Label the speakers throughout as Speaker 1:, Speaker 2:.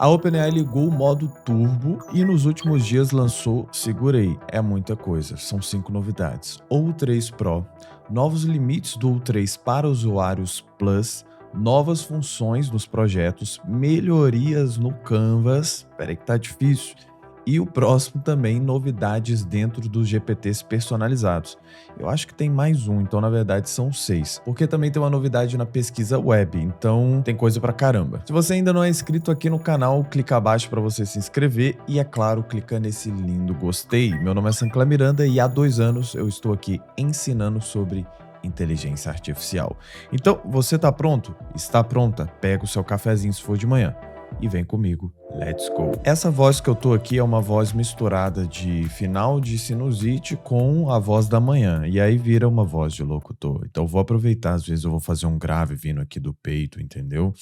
Speaker 1: A OpenAI ligou o modo turbo e nos últimos dias lançou, segura aí, é muita coisa, são 5 novidades. O3 Pro, novos limites do O3 para usuários Plus, novas funções nos projetos, melhorias no Canvas, peraí que tá difícil, e o próximo também, novidades dentro dos GPTs personalizados. Eu acho que tem mais um, então na verdade são 6. Porque também tem uma novidade na pesquisa web, então tem coisa pra caramba. Se você ainda não é inscrito aqui no canal, clica abaixo para você se inscrever e, é claro, clica nesse lindo gostei. Meu nome é Sancler Miranda e há 2 anos eu estou aqui ensinando sobre inteligência artificial. Então, você tá pronto? Está pronta? Pega o seu cafezinho se for de manhã e vem comigo. Let's go! Essa voz que eu tô aqui é uma voz misturada de final de sinusite com a voz da manhã, e aí vira uma voz de locutor. Então vou aproveitar, às vezes eu vou fazer um grave vindo aqui do peito, entendeu?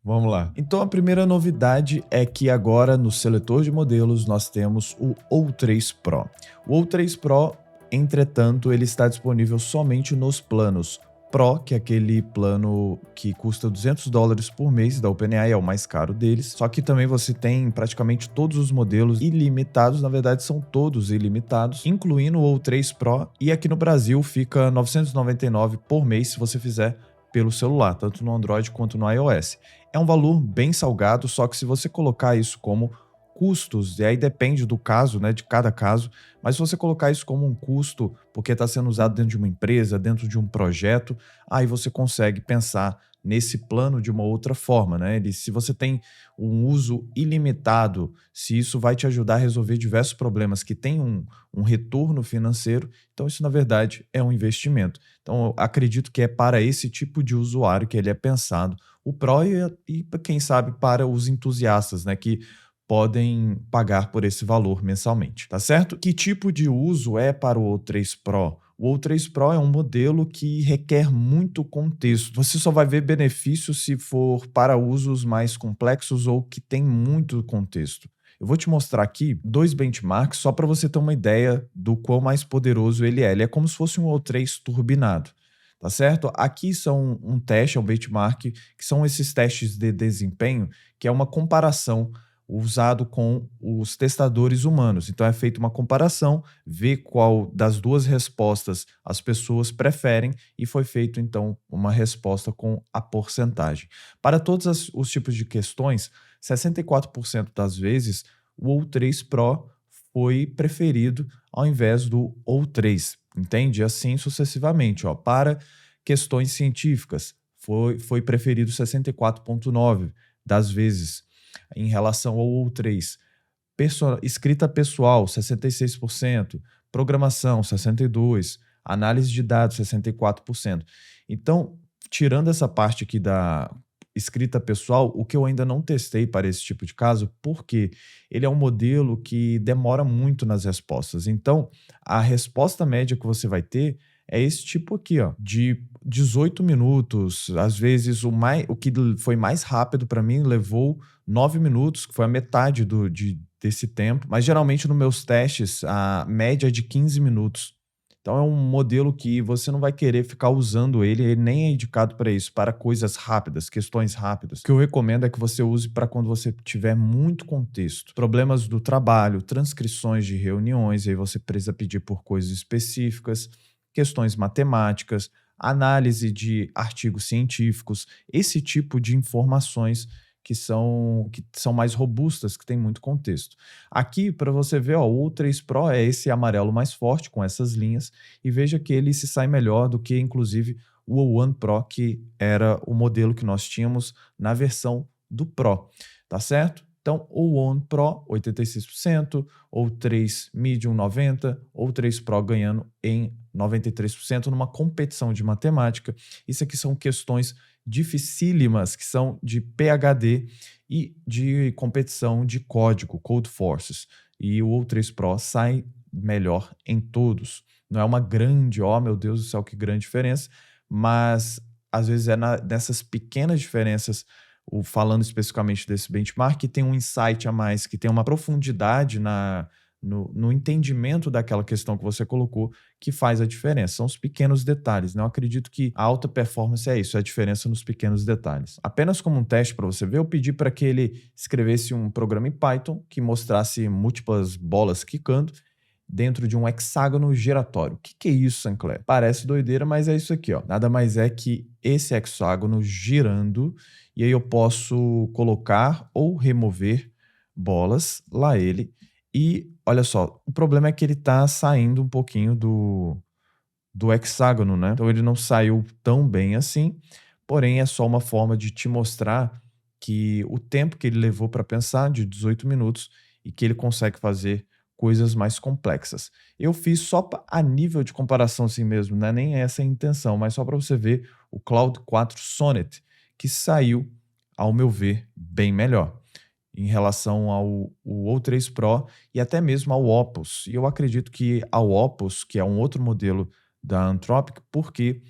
Speaker 1: Vamos lá. Então a primeira novidade é que agora no seletor de modelos nós temos o O3 Pro. O O3 Pro, entretanto, ele está disponível somente nos planos Pro, que é aquele plano que custa $200 por mês da OpenAI, é o mais caro deles. Só que também você tem praticamente todos os modelos ilimitados, na verdade são todos ilimitados, incluindo o O3 Pro, e aqui no Brasil fica R$ 999 por mês se você fizer pelo celular, tanto no Android quanto no iOS. É um valor bem salgado, só que se você colocar isso como custos, e aí depende do caso, né, de cada caso, mas se você colocar isso como um custo, porque está sendo usado dentro de uma empresa, dentro de um projeto, aí você consegue pensar nesse plano de uma outra forma, né? Se você tem um uso ilimitado, se isso vai te ajudar a resolver diversos problemas que têm um retorno financeiro, então isso na verdade é um investimento. Então eu acredito que é para esse tipo de usuário que ele é pensado, o Pro e quem sabe para os entusiastas, né, que podem pagar por esse valor mensalmente, tá certo? Que tipo de uso é para o O3 Pro? O O3 Pro é um modelo que requer muito contexto. Você só vai ver benefícios se for para usos mais complexos ou que tem muito contexto. Eu vou te mostrar aqui 2 benchmarks só para você ter uma ideia do quão mais poderoso ele é. Ele é como se fosse um O3 turbinado, tá certo? Aqui são um teste, é um benchmark, que são esses testes de desempenho, que é uma comparação usado com os testadores humanos. Então é feita uma comparação, vê qual das duas respostas as pessoas preferem e foi feito então uma resposta com a porcentagem. Para todos os tipos de questões, 64% das vezes o O3 Pro foi preferido ao invés do O3, entende? Assim sucessivamente, ó. Para questões científicas, foi preferido 64,9 das vezes. Em relação ao O3, escrita pessoal, 66%, programação, 62%, análise de dados, 64%. Então, tirando essa parte aqui da escrita pessoal, o que eu ainda não testei para esse tipo de caso, porque ele é um modelo que demora muito nas respostas. Então, a resposta média que você vai ter é esse tipo aqui, ó, de 18 minutos. Às vezes, o que foi mais rápido para mim levou 9 minutos, que foi a metade desse tempo, mas geralmente nos meus testes a média é de 15 minutos. Então é um modelo que você não vai querer ficar usando ele nem é indicado para isso, para coisas rápidas, questões rápidas. O que eu recomendo é que você use para quando você tiver muito contexto, problemas do trabalho, transcrições de reuniões, aí você precisa pedir por coisas específicas, questões matemáticas, análise de artigos científicos, esse tipo de informações que são mais robustas, que tem muito contexto. Aqui, para você ver, ó, o O3 Pro é esse amarelo mais forte, com essas linhas, e veja que ele se sai melhor do que, inclusive, o O1 Pro, que era o modelo que nós tínhamos na versão do Pro, tá certo? Então, o O1 Pro, 86%, O3 Medium, 90%, O3 Pro ganhando em 93% numa competição de matemática. Isso aqui são questões dificílimas, que são de PhD e de competição de código, Code Forces. E o O3 Pro sai melhor em todos. Não é uma grande, oh meu Deus do céu, que grande diferença, mas às vezes é nessas pequenas diferenças, falando especificamente desse benchmark, que tem um insight a mais, que tem uma profundidade no entendimento daquela questão que você colocou, que faz a diferença. São os pequenos detalhes, né? Eu acredito que a alta performance é isso, é a diferença nos pequenos detalhes. Apenas como um teste para você ver, eu pedi para que ele escrevesse um programa em Python que mostrasse múltiplas bolas quicando dentro de um hexágono giratório. O que, que é isso, Sancler? Parece doideira, mas é isso aqui, ó. Nada mais é que esse hexágono girando, e aí eu posso colocar ou remover bolas, lá ele. E olha só, o problema é que ele tá saindo um pouquinho do hexágono, né? Então ele não saiu tão bem assim, porém é só uma forma de te mostrar que o tempo que ele levou para pensar, de 18 minutos, e que ele consegue fazer coisas mais complexas. Eu fiz só a nível de comparação assim mesmo, não é nem essa a intenção, mas só para você ver o Claude 4 Sonnet, que saiu, ao meu ver, bem melhor em relação ao o O3 Pro e até mesmo ao Opus. E eu acredito que ao Opus, que é um outro modelo da Anthropic, porque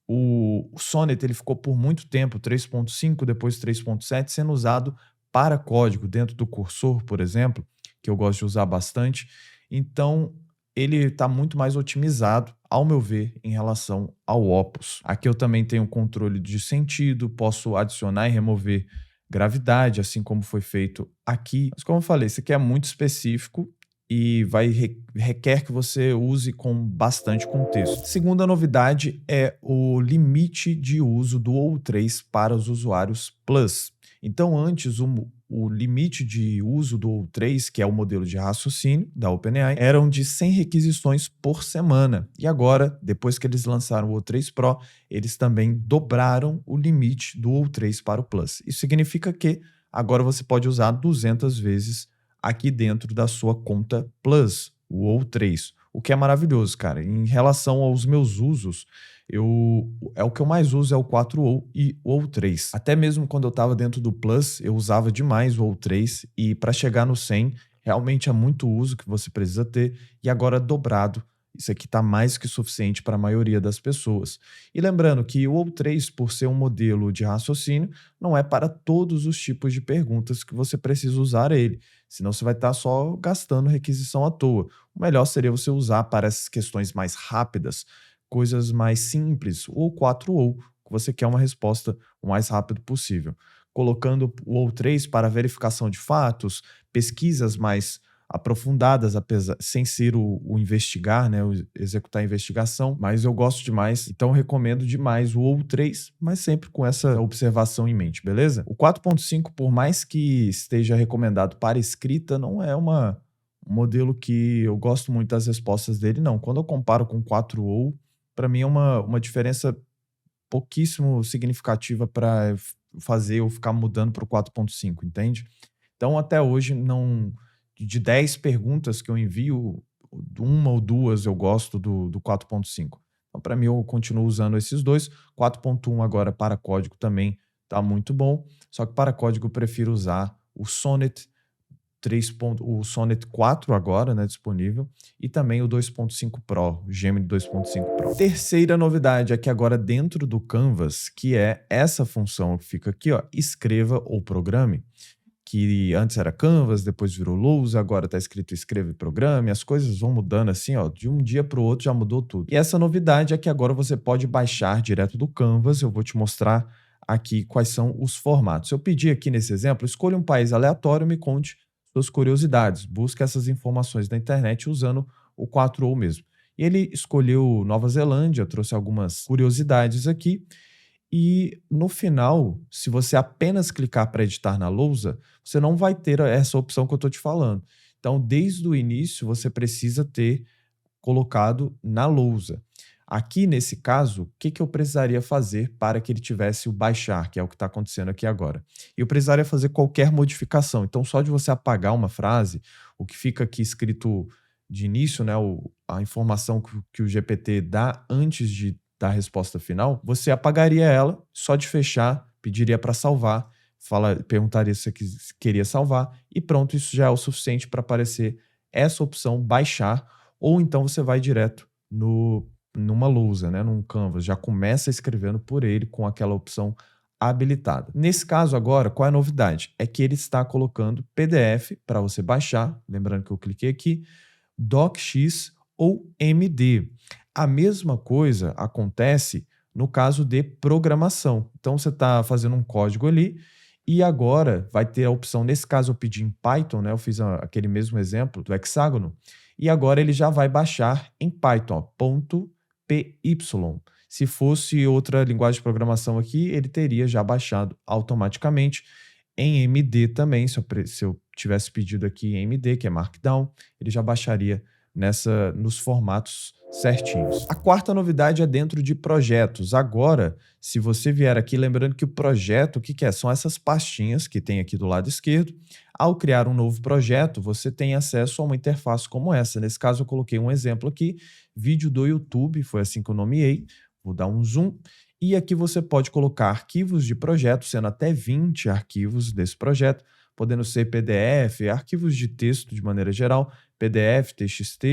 Speaker 1: o Sonnet ele ficou por muito tempo, 3.5, depois 3.7, sendo usado para código dentro do cursor, por exemplo, que eu gosto de usar bastante. Então, ele está muito mais otimizado, ao meu ver, em relação ao Opus. Aqui eu também tenho controle de sentido, posso adicionar e remover gravidade, assim como foi feito aqui. Mas como eu falei, isso aqui é muito específico e requer que você use com bastante contexto. Segunda novidade é o limite de uso do O3 para os usuários Plus. Então, antes, o limite de uso do O3, que é o modelo de raciocínio da OpenAI, eram de 100 requisições por semana. E agora, depois que eles lançaram o O3 Pro, eles também dobraram o limite do O3 para o Plus. Isso significa que agora você pode usar 200 vezes aqui dentro da sua conta Plus, o O3, o que é maravilhoso, cara. Em relação aos meus usos, o que eu mais uso é o 4O e o O3. Até mesmo quando eu estava dentro do Plus, eu usava demais o O3 e para chegar no 100, realmente é muito uso que você precisa ter e agora dobrado. Isso aqui está mais que suficiente para a maioria das pessoas. E lembrando que o O3, por ser um modelo de raciocínio, não é para todos os tipos de perguntas que você precisa usar ele. Senão você vai estar só gastando requisição à toa. O melhor seria você usar para essas questões mais rápidas, coisas mais simples, ou 4ou, que você quer uma resposta o mais rápido possível. Colocando o O3 para verificação de fatos, pesquisas mais aprofundadas, apesar, sem ser o investigar, né, o executar a investigação, mas eu gosto demais, então eu recomendo demais o O3, mas sempre com essa observação em mente, beleza? O 4.5, por mais que esteja recomendado para escrita, não é um modelo que eu gosto muito das respostas dele, não. Quando eu comparo com o 4O, para mim é uma diferença pouquíssimo significativa para fazer eu ficar mudando para o 4.5, entende? Então, até hoje, não de 10 perguntas que eu envio, uma ou duas eu gosto do 4.5. Então, para mim, eu continuo usando esses dois. 4.1 agora para código também está muito bom. Só que para código eu prefiro usar o Sonnet 3. O Sonnet 4 agora, né, disponível, e também o 2.5 Pro, o Gemini 2.5 Pro. Terceira novidade é que agora dentro do Canvas, que é essa função que fica aqui, ó, escreva ou programe, que antes era Canvas, depois virou Lousa, agora está escrito escreva e programe, as coisas vão mudando assim, ó, de um dia para o outro já mudou tudo. E essa novidade é que agora você pode baixar direto do Canvas, eu vou te mostrar aqui quais são os formatos. Eu pedi aqui nesse exemplo, escolha um país aleatório e me conte suas curiosidades, busque essas informações na internet usando o 4ou mesmo. E ele escolheu Nova Zelândia, trouxe algumas curiosidades aqui, e no final, se você apenas clicar para editar na lousa, você não vai ter essa opção que eu estou te falando. Então, desde o início, você precisa ter colocado na lousa. Aqui, nesse caso, o que, que eu precisaria fazer para que ele tivesse o baixar, que é o que está acontecendo aqui agora? Eu precisaria fazer qualquer modificação. Então, só de você apagar uma frase, o que fica aqui escrito de início, né, a informação que o GPT dá antes de dar a resposta final, você apagaria ela, só de fechar, pediria para salvar, perguntaria se você queria salvar, e pronto, isso já é o suficiente para aparecer essa opção baixar, ou então você vai direto numa lousa, né, num Canvas, já começa escrevendo por ele com aquela opção habilitada. Nesse caso agora, qual é a novidade? É que ele está colocando PDF para você baixar, lembrando que eu cliquei aqui, DocX ou MD. A mesma coisa acontece no caso de programação. Então você está fazendo um código ali e agora vai ter a opção, nesse caso eu pedi em Python, né? Eu fiz aquele mesmo exemplo do hexágono, e agora ele já vai baixar em Python, ó, .py. Se fosse outra linguagem de programação aqui, ele teria já baixado automaticamente. Em MD também, se eu tivesse pedido aqui em MD, que é Markdown, ele já baixaria nos formatos certinhos. A quarta novidade é dentro de projetos. Agora, se você vier aqui, lembrando que o projeto, o que é? São essas pastinhas que tem aqui do lado esquerdo. Ao criar um novo projeto, você tem acesso a uma interface como essa. Nesse caso, eu coloquei um exemplo aqui, vídeo do YouTube, foi assim que eu nomeei. Vou dar um zoom. E aqui você pode colocar arquivos de projeto, sendo até 20 arquivos desse projeto, podendo ser PDF, arquivos de texto de maneira geral, PDF, TXT,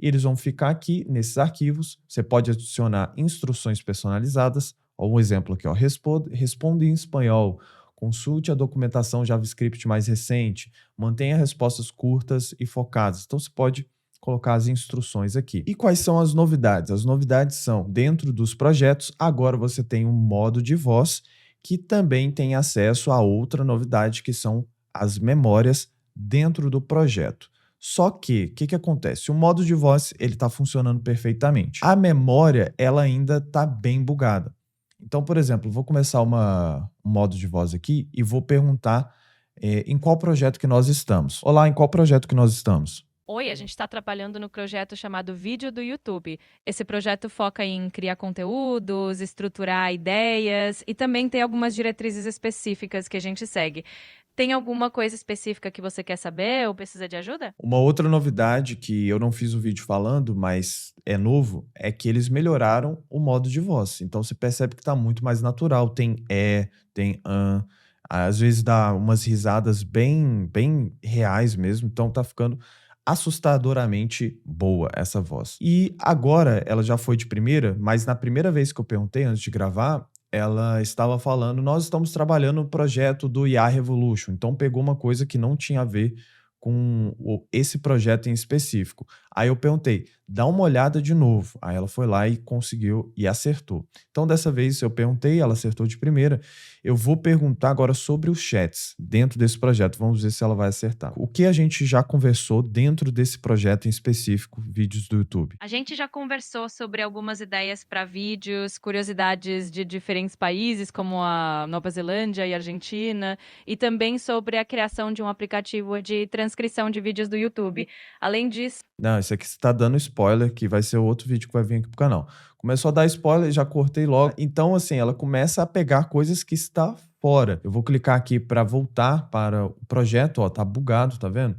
Speaker 1: e eles vão ficar aqui nesses arquivos. Você pode adicionar instruções personalizadas, ou um exemplo aqui, ó, responde em espanhol, consulte a documentação JavaScript mais recente, mantenha respostas curtas e focadas. Então você pode colocar as instruções aqui. E quais são as novidades? As novidades são, dentro dos projetos, agora você tem um modo de voz que também tem acesso a outra novidade, que são as memórias dentro do projeto. Só que, o que acontece? O modo de voz ele está funcionando perfeitamente. A memória ela ainda está bem bugada. Então, por exemplo, vou começar um modo de voz aqui e vou perguntar em qual projeto que nós estamos. Olá, em qual projeto que nós estamos?
Speaker 2: Oi, a gente está trabalhando no projeto chamado Vídeo do YouTube. Esse projeto foca em criar conteúdos, estruturar ideias e também tem algumas diretrizes específicas que a gente segue. Tem alguma coisa específica que você quer saber ou precisa de ajuda?
Speaker 1: Uma outra novidade que eu não fiz o vídeo falando, mas é novo, é que eles melhoraram o modo de voz. Então você percebe que está muito mais natural. Tem tem às vezes dá umas risadas bem reais mesmo. Então tá ficando assustadoramente boa essa voz. E agora ela já foi de primeira, mas na primeira vez que eu perguntei antes de gravar, ela estava falando: nós estamos trabalhando no projeto do IA Revolution. Então pegou uma coisa que não tinha a ver com esse projeto em específico. Aí eu perguntei, dá uma olhada de novo. Aí ela foi lá e conseguiu e acertou. Então dessa vez eu perguntei, ela acertou de primeira. Eu vou perguntar agora sobre os chats dentro desse projeto. Vamos ver se ela vai acertar. O que a gente já conversou dentro desse projeto em específico, vídeos do YouTube?
Speaker 2: A gente já conversou sobre algumas ideias para vídeos, curiosidades de diferentes países, como a Nova Zelândia e Argentina, e também sobre a criação de um aplicativo de transcrição de vídeos do YouTube. Além disso,
Speaker 1: Não, isso aqui você tá dando spoiler, que vai ser o outro vídeo que vai vir aqui pro canal. Começou a dar spoiler, já cortei logo. Então, assim, ela começa a pegar coisas que está fora. Eu vou clicar aqui para voltar para o projeto, ó, tá bugado, tá vendo?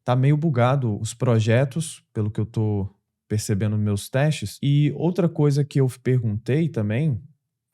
Speaker 1: Tá meio bugado os projetos, pelo que eu tô percebendo nos meus testes. E outra coisa que eu perguntei também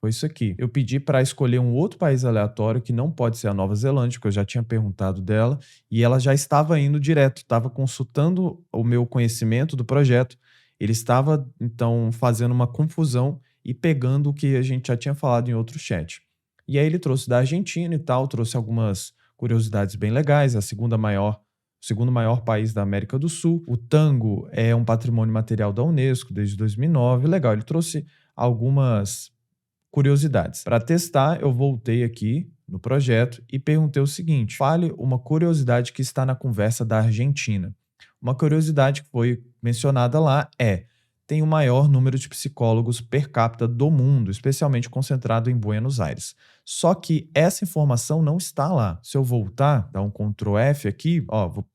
Speaker 1: foi isso aqui. Eu pedi para escolher um outro país aleatório que não pode ser a Nova Zelândia, que eu já tinha perguntado dela, e ela já estava indo direto, estava consultando o meu conhecimento do projeto. Ele estava, então, fazendo uma confusão e pegando o que a gente já tinha falado em outro chat. E aí ele trouxe da Argentina e tal, trouxe algumas curiosidades bem legais, o segundo maior país da América do Sul. O tango é um patrimônio material da Unesco desde 2009. Legal, ele trouxe algumas curiosidades. Para testar, eu voltei aqui no projeto e perguntei o seguinte: fale uma curiosidade que está na conversa da Argentina. Uma curiosidade que foi mencionada lá é: tem o maior número de psicólogos per capita do mundo, especialmente concentrado em Buenos Aires. Só que essa informação não está lá. Se eu voltar, dar um Ctrl F aqui, ó, vou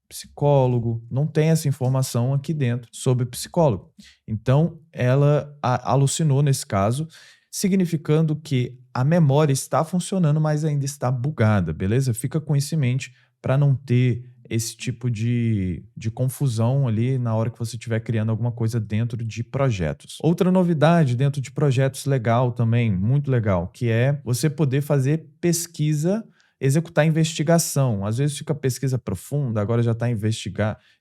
Speaker 1: psicólogo, não tem essa informação aqui dentro sobre psicólogo. Então, ela alucinou nesse caso, significando que a memória está funcionando, mas ainda está bugada, beleza? Fica com isso em mente para não ter esse tipo de confusão ali na hora que você estiver criando alguma coisa dentro de projetos. Outra novidade dentro de projetos legal também, muito legal, que é você poder fazer pesquisa, executar investigação. Às vezes fica pesquisa profunda, agora já está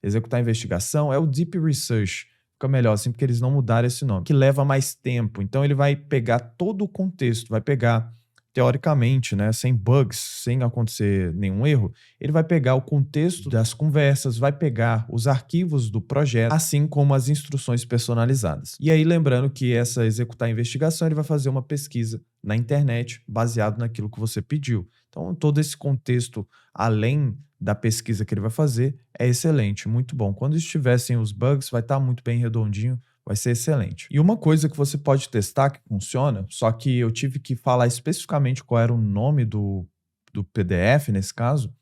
Speaker 1: executar investigação, é o Deep Research. fica melhor assim, porque eles não mudaram esse nome, que leva mais tempo. Então ele vai pegar todo o contexto, vai pegar, teoricamente, né, sem bugs, sem acontecer nenhum erro, ele vai pegar o contexto das conversas, vai pegar os arquivos do projeto, assim como as instruções personalizadas. E aí, lembrando que essa executar a investigação, ele vai fazer uma pesquisa na internet baseado naquilo que você pediu. Então, todo esse contexto, além da pesquisa que ele vai fazer, é excelente, muito bom. Quando estivessem os bugs, vai estar muito bem redondinho, vai ser excelente. E uma coisa que você pode testar que funciona, só que eu tive que falar especificamente qual era o nome do PDF nesse caso,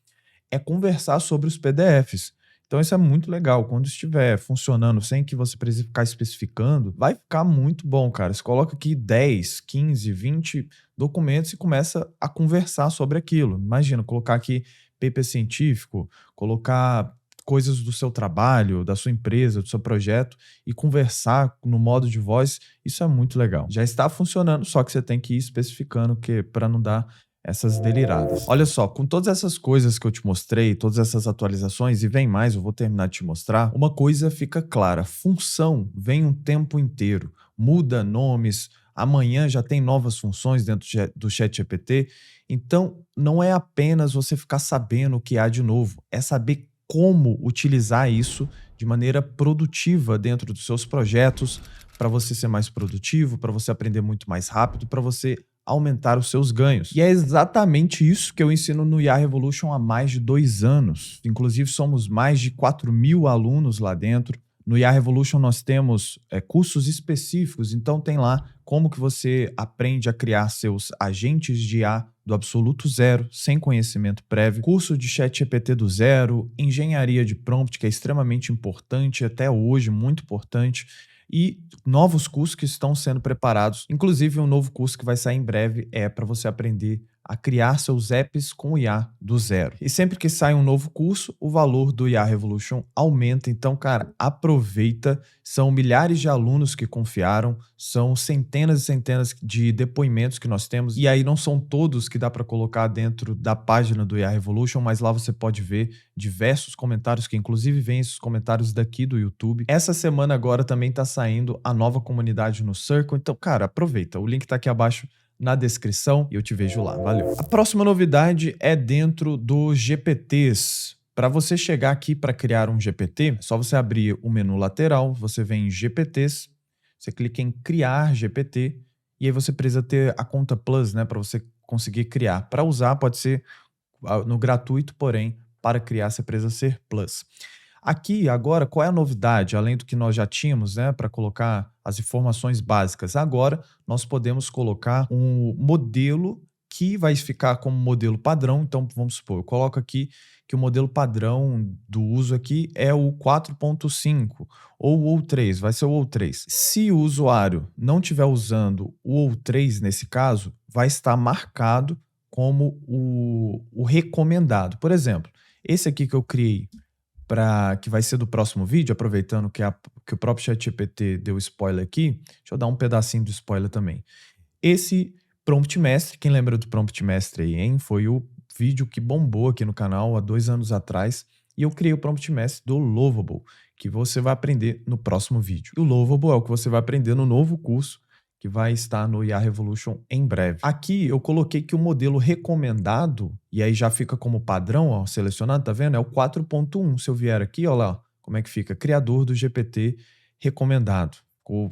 Speaker 1: é conversar sobre os PDFs. Então isso é muito legal. Quando estiver funcionando sem que você precise ficar especificando, vai ficar muito bom, cara. Você coloca aqui 10, 15, 20 documentos e começa a conversar sobre aquilo. Imagina, colocar aqui paper científico, colocar coisas do seu trabalho, da sua empresa, do seu projeto e conversar no modo de voz, isso é muito legal. Já está funcionando, só que você tem que ir especificando que para não dar essas deliradas. Olha só, com todas essas coisas que eu te mostrei, todas essas atualizações e vem mais, eu vou terminar de te mostrar, uma coisa fica clara, função vem um tempo inteiro, muda nomes, amanhã já tem novas funções dentro do ChatGPT, então não é apenas você ficar sabendo o que há de novo, é saber como utilizar isso de maneira produtiva dentro dos seus projetos, para você ser mais produtivo, para você aprender muito mais rápido, para você aumentar os seus ganhos. E é exatamente isso que eu ensino no IA Revolution há mais de 2 anos. Inclusive, somos mais de 4.000 alunos lá dentro. No IA Revolution nós temos cursos específicos, então tem lá como que você aprende a criar seus agentes de IA do absoluto zero, sem conhecimento prévio, curso de ChatGPT do zero, engenharia de prompt, que é extremamente importante, até hoje, muito importante, e novos cursos que estão sendo preparados. Inclusive, um novo curso que vai sair em breve é para você aprender a criar seus apps com IA do zero. E sempre que sai um novo curso, o valor do IA Revolution aumenta. Então, cara, aproveita. São milhares de alunos que confiaram, são centenas e centenas de depoimentos que nós temos. E aí não são todos que dá para colocar dentro da página do IA Revolution, mas lá você pode ver diversos comentários, que inclusive vêm esses comentários daqui do YouTube. Essa semana agora também está saindo a nova comunidade no Circle. Então, cara, aproveita. O link está aqui abaixo na descrição e eu te vejo lá. Valeu. A próxima novidade é dentro dos GPTs. Para você chegar aqui para criar um GPT, é só você abrir o menu lateral, você vem em GPTs, você clica em criar GPT e aí você precisa ter a conta Plus, né, para você conseguir criar. Para usar pode ser no gratuito, porém para criar você precisa ser Plus. Aqui, agora, qual é a novidade? Além do que nós já tínhamos, né, para colocar as informações básicas. Agora, nós podemos colocar um modelo que vai ficar como modelo padrão. Então, vamos supor, eu coloco aqui que o modelo padrão do uso aqui é o 4.5 ou o 3, vai ser o O3. Se o usuário não estiver usando o O3 nesse caso, vai estar marcado como o recomendado. Por exemplo, esse aqui que eu criei, que vai ser do próximo vídeo, aproveitando que o próprio ChatGPT deu spoiler aqui, deixa eu dar um pedacinho do spoiler também. Esse Prompt Mestre, quem lembra do Prompt Mestre aí, hein? Foi o vídeo que bombou aqui no canal há 2 anos atrás, e eu criei o Prompt Mestre do Lovable, que você vai aprender no próximo vídeo. E o Lovable é o que você vai aprender no novo curso, que vai estar no IA Revolution em breve. Aqui eu coloquei que o modelo recomendado, e aí já fica como padrão, ó, selecionado, tá vendo? É o 4.1. Se eu vier aqui, ó lá, como é que fica? Criador do GPT recomendado.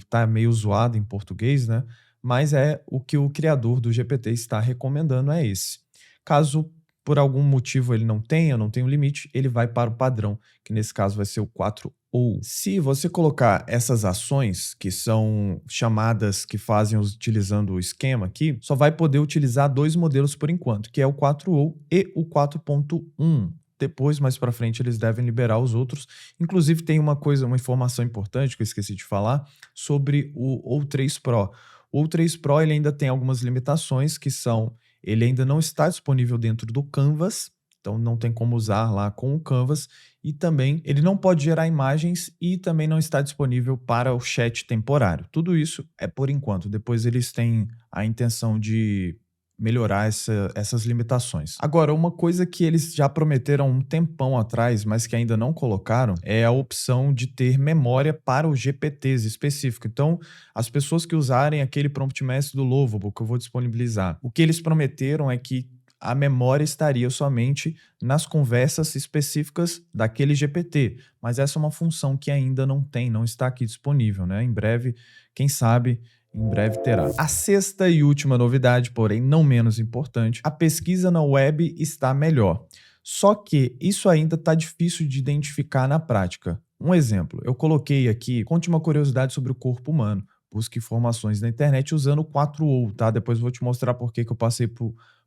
Speaker 1: Tá meio zoado em português, né? Mas é o que o criador do GPT está recomendando, é esse. Caso por algum motivo ele não tenha um limite, ele vai para o padrão, que nesse caso vai ser o 4 ou. Se você colocar essas ações, que são chamadas que fazem utilizando o esquema aqui, só vai poder utilizar 2 modelos por enquanto, que é o 4 ou e o 4.1. Depois, mais para frente, eles devem liberar os outros. Inclusive, tem uma informação importante que eu esqueci de falar sobre o O3 Pro. O O3 Pro ele ainda tem algumas limitações, que são, ele ainda não está disponível dentro do Canvas, então não tem como usar lá com o Canvas, e também ele não pode gerar imagens e também não está disponível para o chat temporário. Tudo isso é por enquanto. Depois eles têm a intenção de melhorar essas limitações. Agora, uma coisa que eles já prometeram um tempão atrás, mas que ainda não colocaram, é a opção de ter memória para os GPTs específico. Então, as pessoas que usarem aquele prompt mestre do Lovable, que eu vou disponibilizar, o que eles prometeram é que a memória estaria somente nas conversas específicas daquele GPT, mas essa é uma função que ainda não tem, não está aqui disponível, né? Em breve, quem sabe, em breve terá. A sexta e última novidade, porém não menos importante, a pesquisa na web está melhor. Só que isso ainda está difícil de identificar na prática. Um exemplo, eu coloquei aqui, conte uma curiosidade sobre o corpo humano. Busque informações na internet usando o 4ou, tá? Depois eu vou te mostrar por que eu passei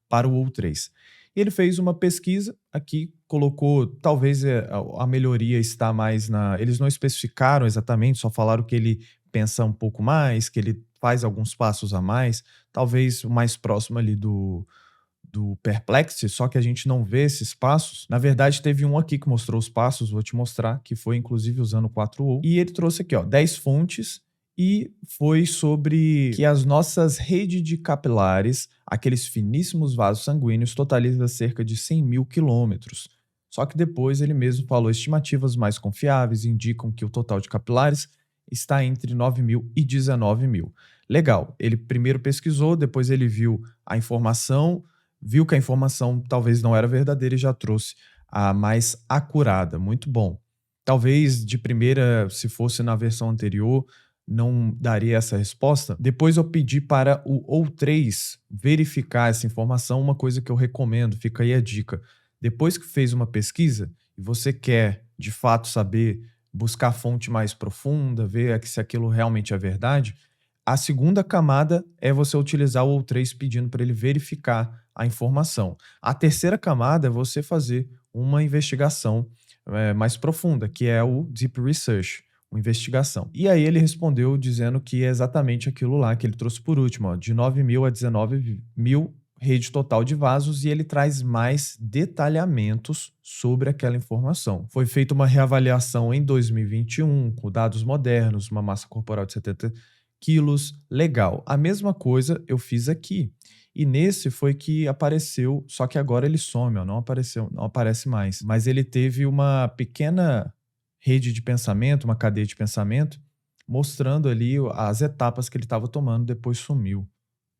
Speaker 1: para o ou3. E ele fez uma pesquisa aqui, colocou, talvez a melhoria está mais na... Eles não especificaram exatamente, só falaram que ele pensa um pouco mais, que ele faz alguns passos a mais, talvez o mais próximo ali do Perplexity, só que a gente não vê esses passos. Na verdade, teve um aqui que mostrou os passos, vou te mostrar, que foi inclusive usando o 4ou. E ele trouxe aqui, ó, 10 fontes e foi sobre que as nossas redes de capilares, aqueles finíssimos vasos sanguíneos, totalizam cerca de 100 mil quilômetros. Só que depois ele mesmo falou estimativas mais confiáveis indicam que o total de capilares está entre 9 mil e 19 mil. Legal, ele primeiro pesquisou, depois ele viu a informação, viu que a informação talvez não era verdadeira e já trouxe a mais acurada. Muito bom. Talvez de primeira, se fosse na versão anterior, não daria essa resposta. Depois eu pedi para o ou3 verificar essa informação, uma coisa que eu recomendo, fica aí a dica. Depois que fez uma pesquisa e você quer de fato saber, buscar fonte mais profunda, ver se aquilo realmente é verdade, a segunda camada é você utilizar o ou3 pedindo para ele verificar a informação. A terceira camada é você fazer uma investigação mais profunda, que é o Deep Research, uma investigação. E aí ele respondeu dizendo que é exatamente aquilo lá que ele trouxe por último, ó, de 9 mil a 19 mil rede total de vasos, e ele traz mais detalhamentos sobre aquela informação. Foi feita uma reavaliação em 2021, com dados modernos, uma massa corporal de 70 quilos, legal. A mesma coisa eu fiz aqui. E nesse foi que apareceu, só que agora ele some, ó, não apareceu, não aparece mais. Mas ele teve uma pequena rede de pensamento, uma cadeia de pensamento, mostrando ali as etapas que ele estava tomando, depois sumiu,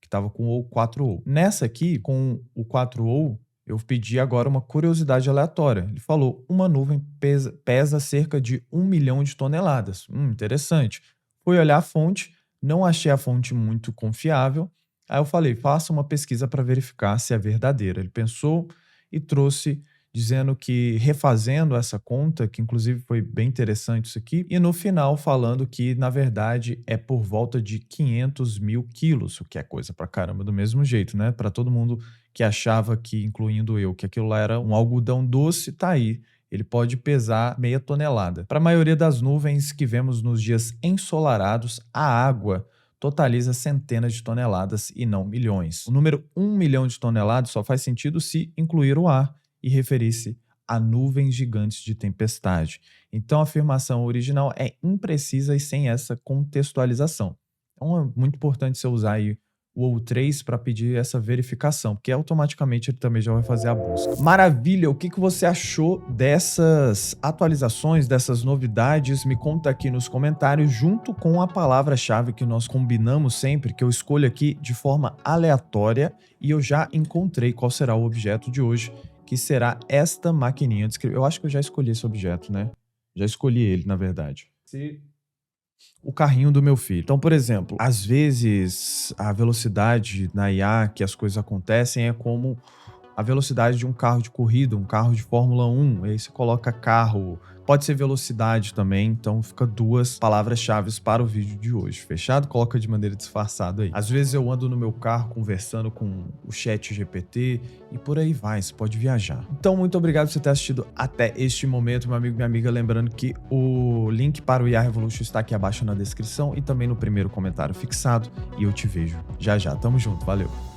Speaker 1: que estava com o 4ou. Nessa aqui, com o 4ou, eu pedi agora uma curiosidade aleatória. Ele falou, uma nuvem pesa cerca de 1 milhão de toneladas. Interessante. Fui olhar a fonte, não achei a fonte muito confiável. Aí eu falei, faça uma pesquisa para verificar se é verdadeira. Ele pensou e trouxe, dizendo que refazendo essa conta, que inclusive foi bem interessante isso aqui, e no final falando que, na verdade, é por volta de 500 mil quilos, o que é coisa pra caramba do mesmo jeito, né? Para todo mundo que achava que, incluindo eu, que aquilo lá era um algodão doce, tá aí. Ele pode pesar meia tonelada. Para a maioria das nuvens que vemos nos dias ensolarados, a água totaliza centenas de toneladas e não milhões. O número 1 milhão de toneladas só faz sentido se incluir o ar e referir-se a nuvens gigantes de tempestade. Então a afirmação original é imprecisa e sem essa contextualização. Então é muito importante você usar aí o ou3 para pedir essa verificação, porque automaticamente ele também já vai fazer a busca. Maravilha! O que você achou dessas atualizações, dessas novidades? Me conta aqui nos comentários, junto com a palavra-chave que nós combinamos sempre, que eu escolho aqui de forma aleatória, e eu já encontrei qual será o objeto de hoje, que será esta maquininha de escrever. Eu acho que eu já escolhi esse objeto, né? Já escolhi ele, na verdade. O carrinho do meu filho. Então, por exemplo, às vezes a velocidade na IA que as coisas acontecem é como a velocidade de um carro de corrida, um carro de Fórmula 1, aí você coloca carro, pode ser velocidade também, então fica duas palavras-chave para o vídeo de hoje, fechado? Coloca de maneira disfarçada aí. Às vezes eu ando no meu carro conversando com o chat GPT e por aí vai, você pode viajar. Então, muito obrigado por você ter assistido até este momento, meu amigo, minha amiga, lembrando que o link para o IA Revolution está aqui abaixo na descrição e também no primeiro comentário fixado, e eu te vejo já já. Tamo junto, valeu!